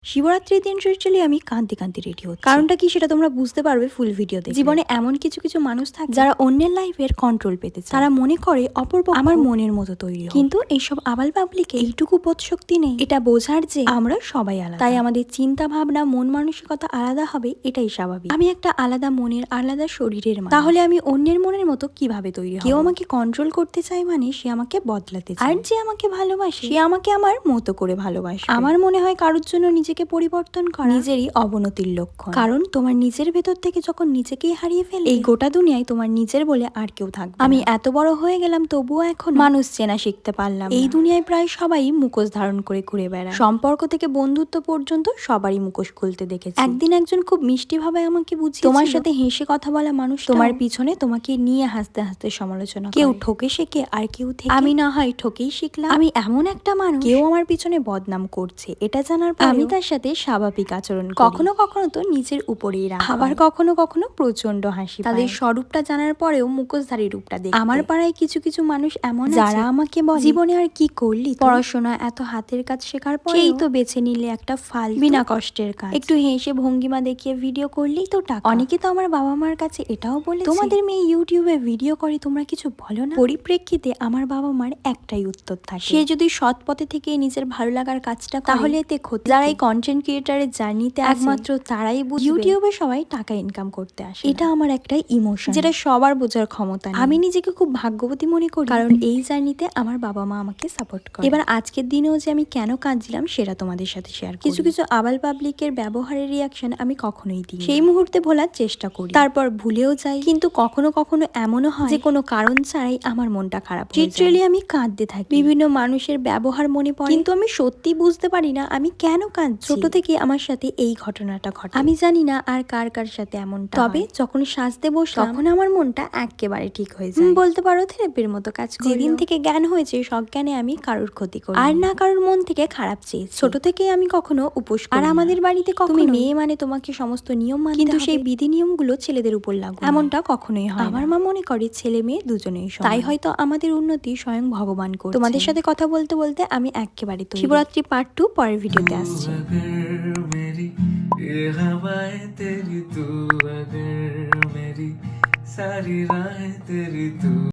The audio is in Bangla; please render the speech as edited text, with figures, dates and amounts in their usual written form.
শিবরাত্রির দিন চলি আমি কাঁদতে কাঁদতে রেডি হচ্ছি। কারণটা কি সেটা তোমরা বুঝতে পারবে ফুল ভিডিও দেখে। জীবনে এমন কিছু কিছু মানুষ থাকে যারা অন্যের লাইফের কন্ট্রোল পেতে চায়। তারা মনে করে অপরপক্ষ আমার মনের মতো তৈরি হয়। কিন্তু এইসব আবাল পাবলিকে এইটুকু বোধ শক্তি নেই এটা বোঝার যে আমরা সবাই আলাদা। তাই আমাদের চিন্তা ভাবনা মন মানসিকতা আলাদা হবে, এটাই স্বাভাবিক। আমি একটা আলাদা মনের আলাদা শরীরের মানুষ। তাহলে আমি অন্যের মনের মতো কিভাবে তৈরি হব? কেউ আমাকে কন্ট্রোল করতে চায় মানে সে আমাকে বদলাতে চায়। আর যে আমাকে ভালোবাসে সে আমাকে আমার মতো করে ভালোবাসে। আমার মনে হয় কারোর জন্য নিজেকে পরিবর্তন করা নিজেরই অবনতির লক্ষণ। কারণ তোমার নিজের ভেতর থেকে যখন নিজেকেই হারিয়ে ফেলে, এই গোটা দুনিয়ায় তোমার নিজের বলে আর কেউ থাকবে না। আমি এত বড় হয়ে গেলাম তবুও এখন মানুষ চেনা শিখতে পারলাম। এই দুনিয়ায় প্রায় সবাই মুখোশ ধারণ করে ঘুরে বেড়ায়। সম্পর্ক থেকে বন্ধুত্ব পর্যন্ত সবারই মুখোশ খুলতে দেখেছি। একদিন একজন খুব মিষ্টি ভাবে আমাকে বুঝিয়েছিল, তোমার সাথে হেসে কথা বলা মানুষ তোমার পিছনে তোমাকে নিয়ে হাসতে হাসতে সমালোচনা করে। কেউ ঠকে শেখে আর কেউ থেকে। আমি না হয় ঠকেই শিখলাম। আমি এমন একটা মানুষ, কেউ আমার পিছনে বদনাম করছে এটা জানার পর আমি তার সাথে স্বাভাবিক আচরণ করি। কখনো কখনো তো নিজের উপরেই রাগ, আবার কখনো কখনো প্রচন্ড হাসি। তাদের স্বরূপটা জানার পরেও মুখোশধারী রূপটা দেখি। আমার পাড়ায় কিছু কিছু মানুষ এমন যারা আমাকে বলে, জীবনে আর কি করলি, পড়াশোনা এত হাতের কাজ শেখার পর এই তো বেছে নিলে একটা ফাল বিনা কষ্টের কাজ, একটু হেসে ভঙ্গিমা দেখিয়ে ভিডিও করলেই তো টাকা। অনেকে তো আমার বাবা মার কাছে এটাও বলে, তোমাদের মেয়ে ইউটিউবে ভিডিও করে তোমরা কিছু বলো না। পরিপ্রেক্ষিতে আমার বাবা মার একটাই উত্তর থাকে, সে যদি সৎ পথে থেকে নিজের ভালো লাগার কাজটা তাহলে এতে ক্ষতি। যারা এই কন্টেন্ট ক্রিয়েটারের জার্নিতে একমাত্র তারাই বুঝবে ইউটিউবে সবাই টাকা ইনকাম করতে আসে। এটা আমার একটা ইমোশন যেটা সবার বোঝার ক্ষমতা নেই। আমি নিজেকে খুব ভাগ্যবতী মনে করি, কারণ এই জার্নিতে আমার বাবা মা আমাকে সাপোর্ট করে। এবার আজকের দিনেও যে আমি কেন কাঁদছিলাম সেটা তোমাদের সাথে শেয়ার করি। কিছু কিছু আবাল পাবলিকের ব্যবহারের রিয়াকশন আমি কখনোই দিই, সেই মুহূর্তে ভোলার চেষ্টা করি, তারপর ভুলেও যাই। কিন্তু কখনো কখনো এমনও হয় যে কোনো কারণ ছাড়াই আমার মনটা খারাপ হয়ে যায়। লিটারালি আমি কাঁদতে থাকি। বিভিন্ন মানুষের ব্যবহার মনে পড়ে, কিন্তু আমি সত্যি বুঝতে পারি না আমি কেন কাঁদছি। ছোট থেকে আমার সাথে এই ঘটনাটা ঘটে। আমি জানি না আর কার কার সাথে এমনটা। তবে যখন সাজতে বসলাম তখন আমার মনটা একেবারে ঠিক হয়ে যায়। বলতে পারো থেরাপির মতো কাজ করে। যেদিন থেকে জ্ঞান হয়েছে সজ্ঞানে আমি কারোর ক্ষতি করি আর না কারোর মন থেকে খারাপ চেয়েছি। ছোট থেকে আমি কখনো উপোস করি। আর আমাদের বাড়িতে তুমি মেয়ে মানে তোমাকে সমস্ত নিয়ম মানতে হবে, কিন্তু সেই বিধি নিয়মগুলো ছেলেদের উপর লাগু এমনটা কখনোই হয়। আমার মা মনে করে ছেলে মেয়ে দুজনেই সমান। তাই হয়তো আমাদের উন্নতি স্বয়ং ভগবান করছে। তোমাদের সাথে কথা বলতে বলতে আমি একেবারে তৈরি। শিবরাত্রি পার্ট 2 পরের ভিডিওতে আসছে।